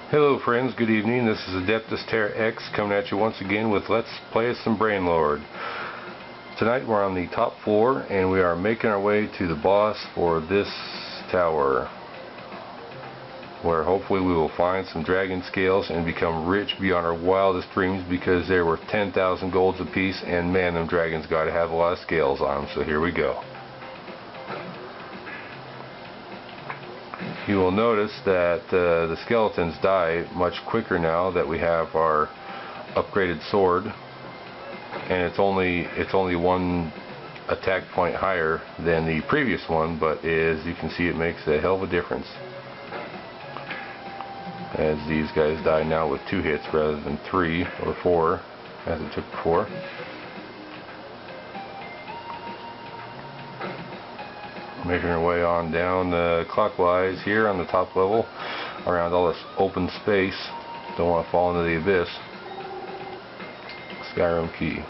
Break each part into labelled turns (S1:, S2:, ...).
S1: Hello friends, good evening. This is pt.6 coming at you once again with Let's Play some Brainlord. Tonight we're on the top floor and we are making our way to the boss for this tower, where hopefully we will find some dragon scales and become rich beyond our wildest dreams, because they're worth 10,000 golds apiece, and man, them dragons gotta have a lot of scales on them. So here we go. You will notice that the skeletons die much quicker now that we have our upgraded sword, and it's only one attack point higher than the previous one, but as you can see, it makes a hell of a difference, as these guys die now with 2 hits rather than 3 or 4 as it took before. Making our way on down clockwise here on the top level around all this open space. Don't want to fall into the abyss. Skyrim key.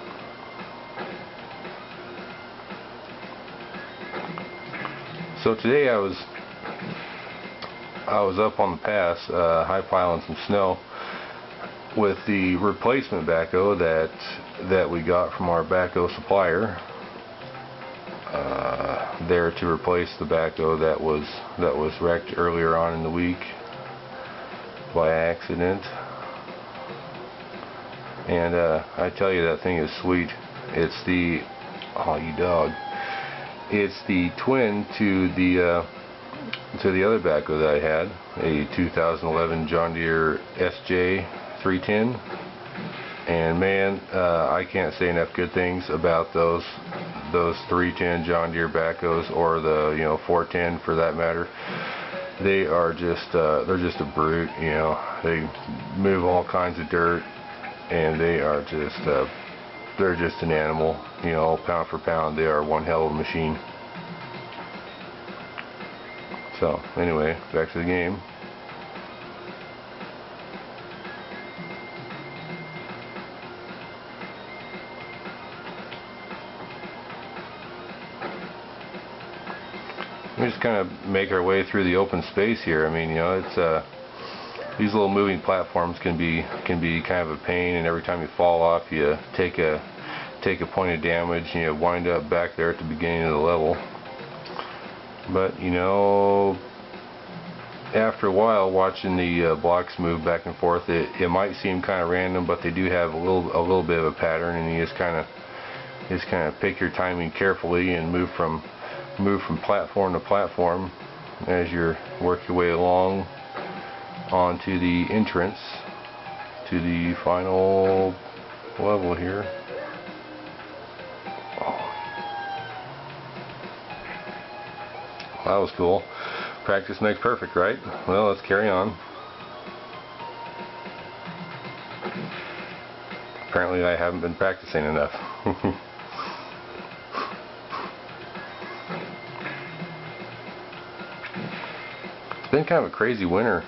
S1: So today I was up on the pass, high piling some snow with the replacement backhoe that we got from our backhoe supplier. There to replace the backhoe that was wrecked earlier on in the week by accident. And I tell you, that thing is sweet. It's the it's the twin to the other backhoe that I had, a 2011 John Deere SJ 310. And man, I can't say enough good things about those 310 John Deere backhoes, or the 410 for that matter. They are just they're just a brute. They move all kinds of dirt, and they are just they're just an animal. Pound for pound, they are one hell of a machine. So anyway, back to the game. We just kind of make our way through the open space here. I mean, it's these little moving platforms can be kind of a pain, and every time you fall off, you take a point of damage, and you wind up back there at the beginning of the level. But after a while, watching the blocks move back and forth, it might seem kind of random, but they do have a little bit of a pattern, and you just kind of pick your timing carefully and move from platform to platform as you work your way along onto the entrance to the final level here. Oh. That was cool. Practice makes perfect, right? Well, let's carry on. Apparently I haven't been practicing enough. It's been kind of a crazy winter.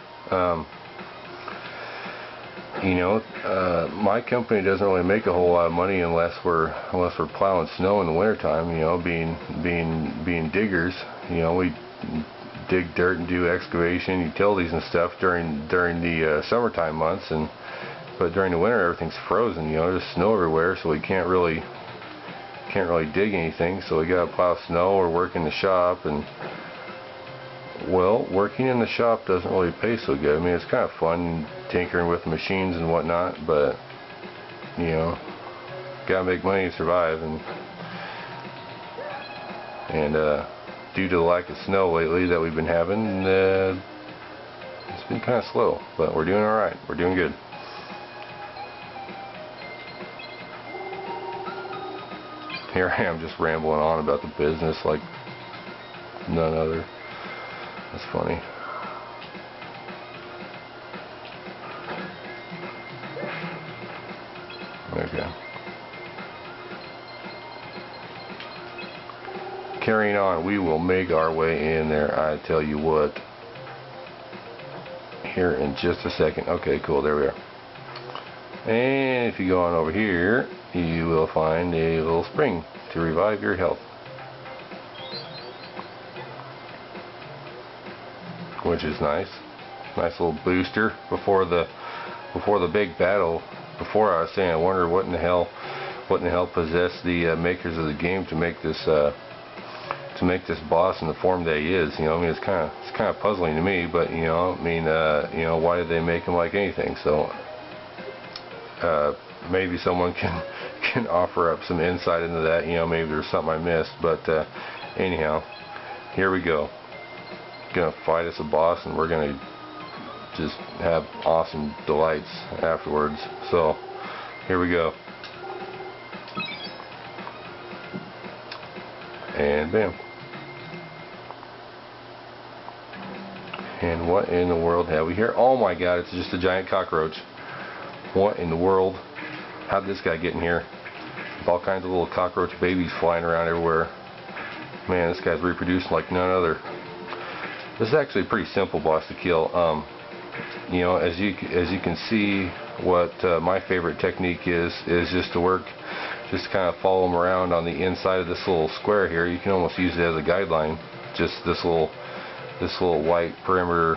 S1: My company doesn't really make a whole lot of money unless we're plowing snow in the wintertime. Being diggers. We dig dirt and do excavation, utilities and stuff during the summertime months, but during the winter everything's frozen. There's snow everywhere, so we can't really dig anything. So we gotta plow snow or work in the shop, and well, working in the shop doesn't really pay so good. I mean, it's kind of fun tinkering with machines and whatnot, but gotta make money to survive, and due to the lack of snow lately that we've been having, it's been kind of slow, but we're doing alright. We're doing good. Here I am just rambling on about the business like none other. That's funny. Okay. Carrying on, we will make our way in there, I tell you what, here in just a second. Okay, cool, there we are. And if you go on over here, you will find a little spring to revive your health, which is nice. nice little booster before the big battle. Before, I was saying, I wonder what in the hell possessed the makers of the game to make this boss in the form that he is. You know, I mean, it's kind of puzzling to me. But you know, I mean, you know, why did they make him like anything? So maybe someone can offer up some insight into that. You know, maybe there's something I missed. But anyhow, here we go. Gonna fight us a boss, and we're gonna just have awesome delights afterwards. So here we go. And bam. And what in the world have we here? Oh my god, it's just a giant cockroach. What in the world? How did this guy get in here? All kinds of little cockroach babies flying around everywhere. Man, this guy's reproducing like none other. This is actually a pretty simple boss to kill. You know, as you can see, what my favorite technique is just to work, just kind of follow them around on the inside of this little square here. You can almost use it as a guideline. Just this little white perimeter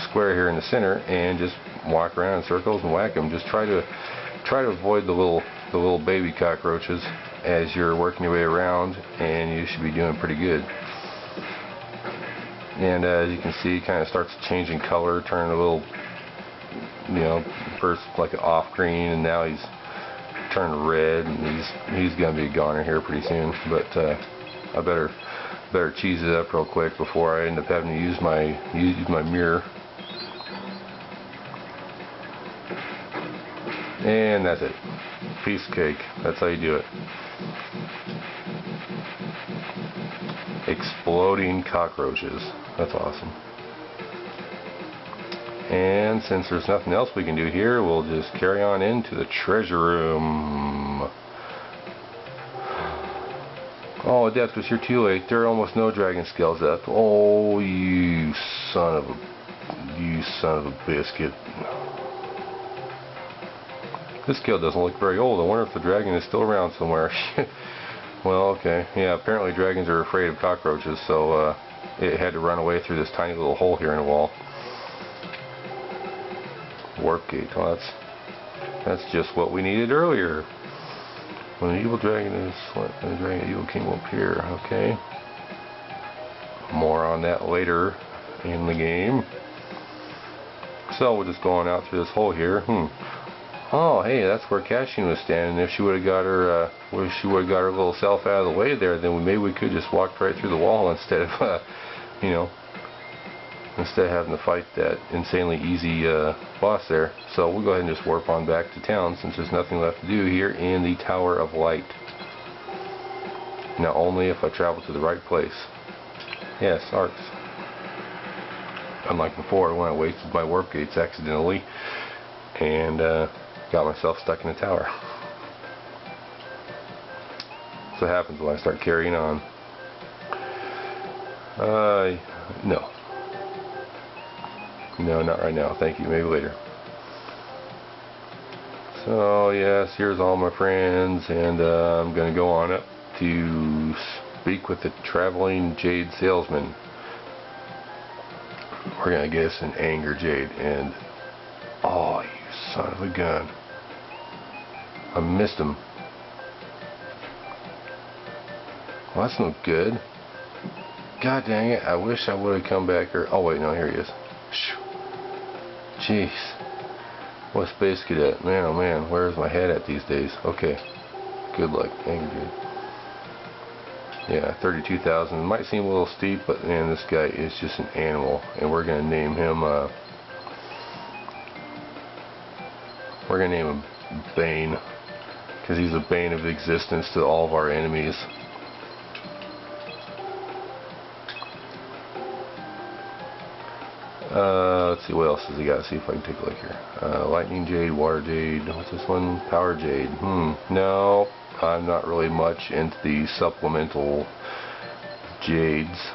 S1: square here in the center, and just walk around in circles and whack them. Just try to avoid the little baby cockroaches as you're working your way around, and you should be doing pretty good. And as you can see, it kind of starts changing color, turning a little, you know, first like an off green, and now he's turned red, and he's gonna be a goner here pretty soon. But I better cheese it up real quick before I end up having to use my mirror. And that's it. Piece of cake. That's how you do it. Exploding cockroaches. That's awesome. And since there's nothing else we can do here, we'll just carry on into the treasure room. Oh, Adeptus, you're too late. There are almost no dragon scales left. Oh, you son of a biscuit. This scale doesn't look very old. I wonder if the dragon is still around somewhere. Well, okay. Yeah, apparently dragons are afraid of cockroaches, so it had to run away through this tiny little hole here in the wall. Warp gate. Oh, that's just what we needed earlier. When the evil dragon is selected, the dragon evil king will appear. Okay. More on that later in the game. So we're just going out through this hole here. Oh, hey, that's where Cashin was standing. If she would have got her, little self out of the way there, then maybe we could just walk right through the wall instead of, you know, instead of having to fight that insanely easy boss there. So we'll go ahead and just warp on back to town, since there's nothing left to do here in the Tower of Light. Now only if I travel to the right place. Yes, arcs. Unlike before, when I wasted my warp gates accidentally and got myself stuck in a tower. That's what happens when I start carrying on. No. No, not right now. Thank you. Maybe later. So, yes, here's all my friends, and I'm going to go on up to speak with the traveling jade salesman. We're going to get us an anger jade, and oh, you son of a gun. I missed him. Well, that's no good. God dang it, I wish I would have come back here. Oh wait, no, here he is. Jeez. What Space Cadet? Man, oh man, where's my head at these days? Okay. Good luck. Anger jade. Yeah, 32,000. It might seem a little steep, but man, this guy is just an animal. And we're going to name him, Bane. Because he's a bane of existence to all of our enemies. Let's see, what else does he got? See if I can take a look here. Lightning Jade, Water Jade, what's this one? Power Jade. No, I'm not really much into the supplemental Jades.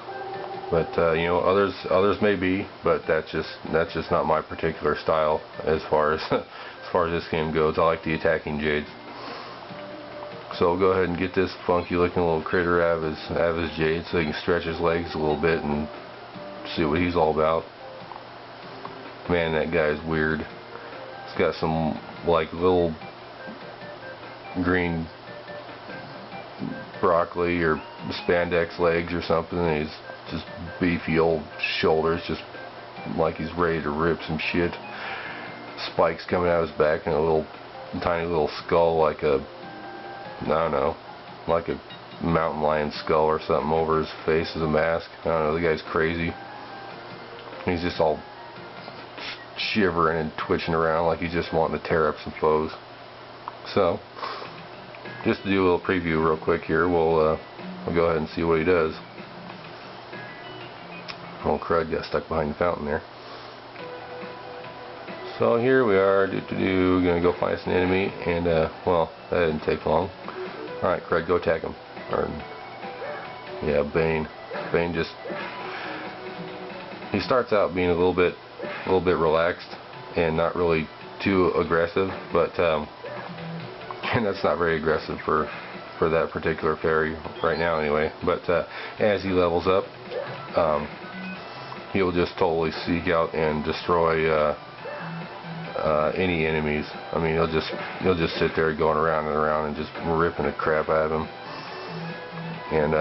S1: But, you know, others may be, but that's just not my particular style as far as this game goes. I like the attacking Jades. So we'll go ahead and get this funky looking little critter out of his jade so he can stretch his legs a little bit and see what he's all about. Man, that guy's weird. He's got some like little green broccoli or spandex legs or something, and he's just beefy old shoulders, just like he's ready to rip some shit. Spikes coming out of his back and a little tiny little skull, like a, I don't know, like a mountain lion skull or something over his face as a mask. I don't know, the guy's crazy. He's just all shivering and twitching around like he's just wanting to tear up some foes. So, just to do a little preview real quick here, we'll go ahead and see what he does. Old crud got stuck behind the fountain there. So here we are, gonna go find us an enemy, and well, that didn't take long. Alright, crud, go attack him. Or, yeah, Bane. Bane just, he starts out being a little bit relaxed and not really too aggressive, but and that's not very aggressive for that particular fairy right now anyway. But as he levels up, he'll just totally seek out and destroy any enemies. I mean, he'll just sit there going around and around and just ripping the crap out of him. And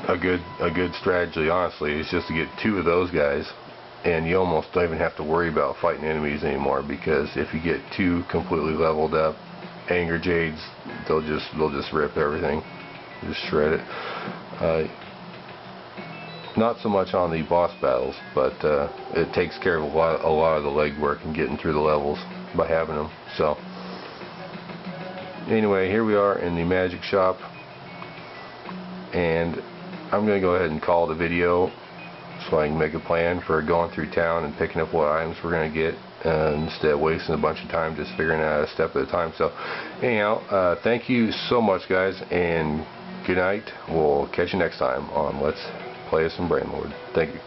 S1: a good strategy, honestly, is just to get 2 of those guys, and you almost don't even have to worry about fighting enemies anymore, because if you get 2 completely leveled up Anger Jades, they'll just rip everything, just shred it. Not so much on the boss battles, but it takes care of a lot of the legwork and getting through the levels by having them. So anyway, here we are in the magic shop, and I'm going to go ahead and call the video so I can make a plan for going through town and picking up what items we're going to get, instead of wasting a bunch of time just figuring out a step at a time. So anyhow, thank you so much, guys, and good night. We'll catch you next time on Let's Play some Brainlord. Thank you.